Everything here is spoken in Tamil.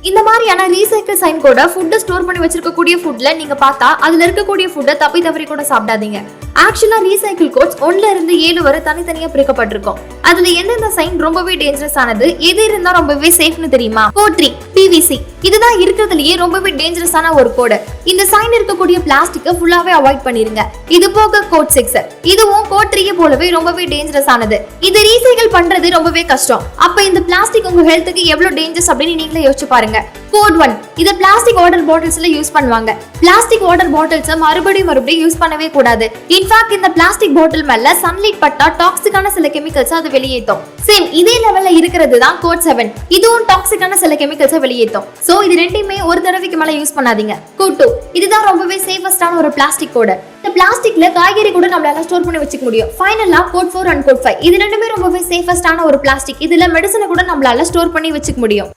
இந்த மாதிரியான ரீசைக்கிள் சைன் கூட ஃபுட்டை ஸ்டோர் பண்ணி வச்சிருக்கக்கூடிய ஃபுட்ல நீங்க பார்த்தா அதுல இருக்கக்கூடிய ஃபுட்டை தவறி கூட சாப்பிடாதீங்க. ஆக்சுவலா ரீசைக்கிள் கோட்ஸ் 1ல இருந்து 7 வரை தனித்தனியா பிரிக்கப்பட்டிருக்கும். அதுல எந்தெந்த சைன் ரொம்பவே டேஞ்சரஸ் ஆனது, எது இருந்தா ரொம்பவே சேஃப்னு தெரியுமா? Coat 3 PVC. இதுதான் இருக்கிறதுலயே ரொம்பவே டேஞ்சரஸான ஒரு கோடு. இந்த சைன் இருக்கக்கூடிய பிளாஸ்டிக்கை ஃபுல்லாவே அவாய்ட் பண்ணிருங்க. இது போக கோட் 6, இதுவும் கோட் 3 போலவே ரொம்பவே டேஞ்சரஸ் ஆனது. இது ரீசைக்கிள் பண்றது ரொம்பவே கஷ்டம். அப்ப இந்த பிளாஸ்டிக் உங்க ஹெல்த்துக்கு எவ்வளவு டேஞ்சரஸ் அப்படின்னு நீங்களே யோசிச்சு பாருங்க. கோட் 1, இது பிளாஸ்டிக் வாட்டர் பாட்டில்ஸ்ல யூஸ் பண்ணுவாங்க. பிளாஸ்டிக் வாட்டர் பாட்டில்ஸ் மறுபடியும் யூஸ் பண்ணவே கூடாது. இன்ஃபேக்ட் இந்த பிளாஸ்டிக் பாட்டில் மேல சன்லைட் பட்டா டாக்ஸிக்கான சில கெமிக்கல்ஸ் அது வெளியேற்றும். சேம் இதே லெவல்ல இருக்கிறது தான் கோட் 7. இதுவும் டாக்ஸிக்கான சில கெமிக்கல்ஸ் வெளியேற்றும். சோ இது ரெண்டையுமே ஒரு தடவைக்கு மேல யூஸ் பண்ணாதீங்க. கோட் 2, இதுதான் ரொம்பவே சேஃபஸ்டான ஒரு பிளாஸ்டிக் கோட். இந்த பிளாஸ்டிக்ல காய்கறி கூட நம்மளால ஸ்டோர் பண்ணி வச்சுக்க முடியும். ஃபைனலா கோட் 4 அண்ட் கோட் 5, இது ரெண்டுமே ரொம்பவே சேஃபஸ்டான ஒரு பிளாஸ்டிக். இதுல மெடிசனை கூட நம்மளால ஸ்டோர் பண்ணி வச்சுக்க முடியும்.